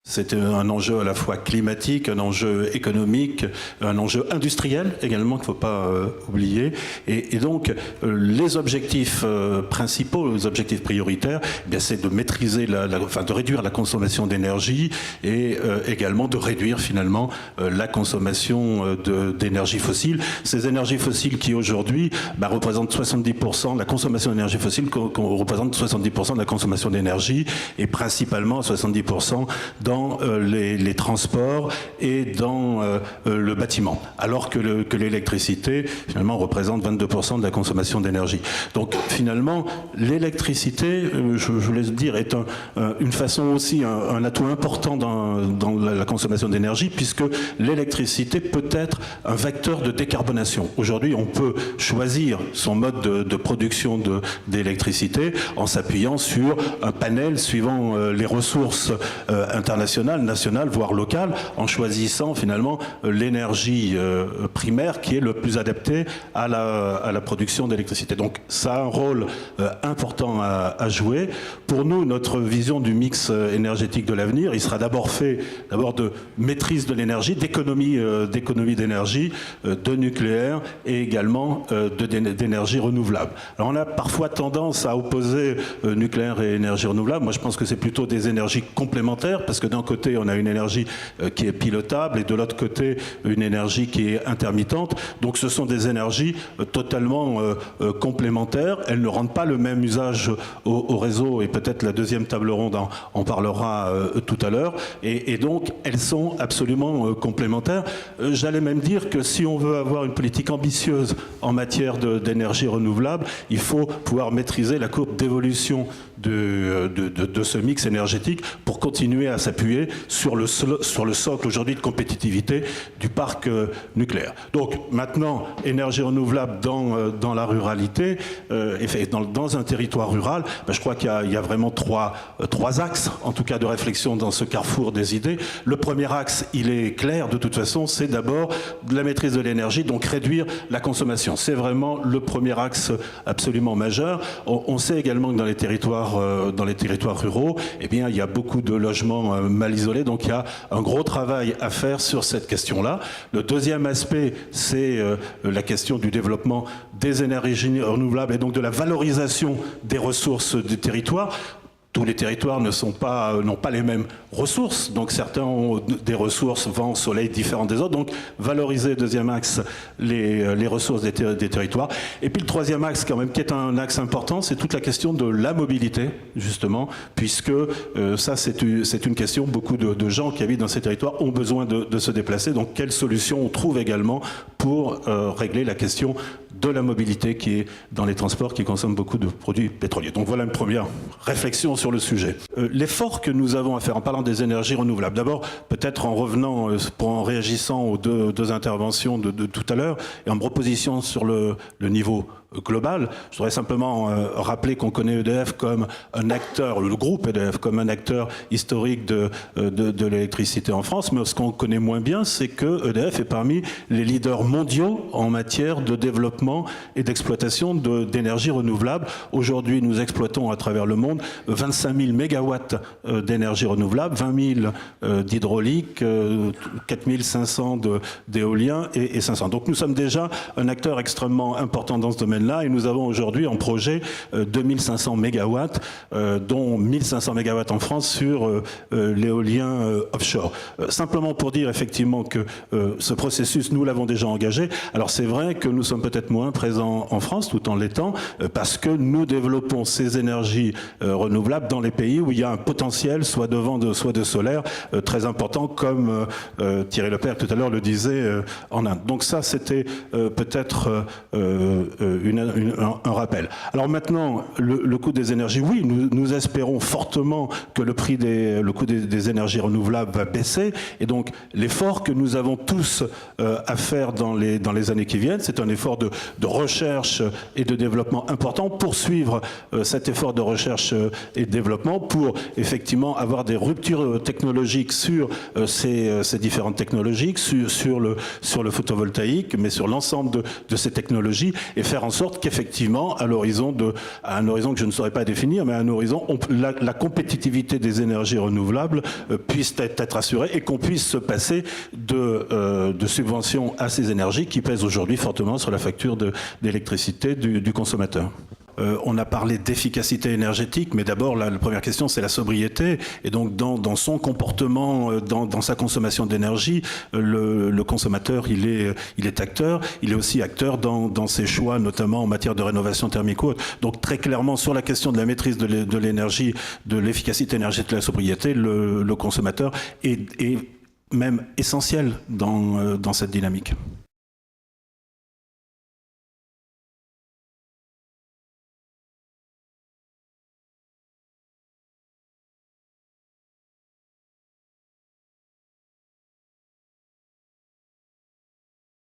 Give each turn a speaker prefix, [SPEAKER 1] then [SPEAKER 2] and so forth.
[SPEAKER 1] C'est un enjeu à la fois climatique, un enjeu économique, un enjeu industriel également qu'il ne faut pas oublier. Et donc, les objectifs principaux, les objectifs prioritaires, eh c'est de maîtriser, de réduire la consommation d'énergie et également de réduire finalement la consommation d'énergie fossile. Ces énergies fossiles qui aujourd'hui représentent 70%, la consommation d'énergie fossile représente 70% de la consommation d'énergie et principalement 70% dans les transports et dans le bâtiment, alors que l'électricité, finalement, représente 22% de la consommation d'énergie. Donc, finalement, l'électricité, je voulais dire, est une façon aussi, un atout important dans la consommation d'énergie, puisque l'électricité peut être un vecteur de décarbonation. Aujourd'hui, on peut choisir son mode de production d'électricité en s'appuyant sur un panel suivant les ressources internationales, voire locales, en choisissant finalement l'énergie primaire qui est le plus adaptée à la production d'électricité. Donc ça a un rôle important à jouer. Pour nous, notre vision du mix énergétique de l'avenir, il sera d'abord fait de maîtrise de l'énergie, d'économie d'énergie, de nucléaire et également d'énergie renouvelable. Alors on a parfois tendance à opposer nucléaire et énergie renouvelable. Moi je pense que c'est plutôt des énergies complémentaires, parce que d'un côté on a une énergie qui est pilotable et de l'autre côté une énergie qui est intermittente. Donc ce sont des énergies totalement complémentaires. Elles ne rendent pas le même usage au réseau, et peut-être la deuxième table ronde en parlera tout à l'heure. Et donc elles sont absolument complémentaires. J'allais même dire que si on veut avoir une politique ambitieuse en matière d'énergie renouvelable, il faut pouvoir maîtriser la courbe d'évolution de ce mix énergétique pour continuer à s'appuyer sur le socle aujourd'hui de compétitivité du parc nucléaire. Donc maintenant, énergie renouvelable dans la ruralité, dans un territoire rural, je crois qu'il y a vraiment trois axes, en tout cas de réflexion dans ce carrefour des idées. Le premier axe, il est clair de toute façon, c'est d'abord de la maîtrise de l'énergie, donc réduire la consommation. C'est vraiment le premier axe absolument majeur. On sait également que dans les territoires ruraux, eh bien, il y a beaucoup de logements mal isolés, donc il y a un gros travail à faire sur cette question-là. Le deuxième aspect, c'est la question du développement des énergies renouvelables et donc de la valorisation des ressources du territoire. Tous les territoires n'ont pas les mêmes ressources, donc certains ont des ressources vent, soleil différentes des autres, donc valoriser, deuxième axe, les ressources des territoires. Et puis le troisième axe quand même, qui est un axe important, c'est toute la question de la mobilité, justement, puisque ça c'est une question, beaucoup de gens qui habitent dans ces territoires ont besoin de se déplacer, donc quelle solution on trouve également pour régler la question de la mobilité qui est dans les transports, qui consomment beaucoup de produits pétroliers. Donc voilà une première réflexion sur le sujet. L'effort que nous avons à faire en parlant des énergies renouvelables, d'abord peut-être en réagissant aux deux interventions de tout à l'heure et en me repositionnant sur le niveau global, je voudrais simplement rappeler qu'on connaît EDF comme un acteur, le groupe EDF comme un acteur historique de l'électricité en France, mais ce qu'on connaît moins bien, c'est que EDF est parmi les leaders mondiaux en matière de développement et d'exploitation d'énergie renouvelable. Aujourd'hui, nous exploitons à travers le monde 25 000 mégawatts d'énergie renouvelable, 20 000 d'hydraulique, 4 500 d'éolien et 500. Donc nous sommes déjà un acteur extrêmement important dans ce domaine et nous avons aujourd'hui en projet 2500 mégawatts, dont 1500 mégawatts en France sur l'éolien offshore. Simplement pour dire effectivement que ce processus, nous l'avons déjà engagé. Alors c'est vrai que nous sommes peut-être moins présents en France, tout en l'étant, parce que nous développons ces énergies renouvelables dans les pays où il y a un potentiel, soit de vent, soit de solaire, très important, comme Thierry Lepère tout à l'heure le disait en Inde. Donc ça, c'était peut-être un rappel. Alors maintenant, le coût des énergies, oui, nous espérons fortement que le coût des énergies renouvelables va baisser, et donc l'effort que nous avons tous à faire dans les années qui viennent, c'est un effort de recherche et de développement important, poursuivre cet effort de recherche et de développement pour effectivement avoir des ruptures technologiques sur ces différentes technologies, sur le photovoltaïque, mais sur l'ensemble de ces technologies, et faire en sorte qu'effectivement, à un horizon que je ne saurais pas définir, mais à un horizon, la compétitivité des énergies renouvelables puisse être assurée et qu'on puisse se passer de subventions à ces énergies qui pèsent aujourd'hui fortement sur la facture d'électricité du consommateur. On a parlé d'efficacité énergétique, mais d'abord, la première question, c'est la sobriété. Et donc, dans son comportement, dans sa consommation d'énergie, le consommateur, il est acteur. Il est aussi acteur dans ses choix, notamment en matière de rénovation thermique ou autre. Donc, très clairement, sur la question de la maîtrise de l'énergie, de l'efficacité énergétique et de la sobriété, le consommateur est même essentiel dans cette dynamique.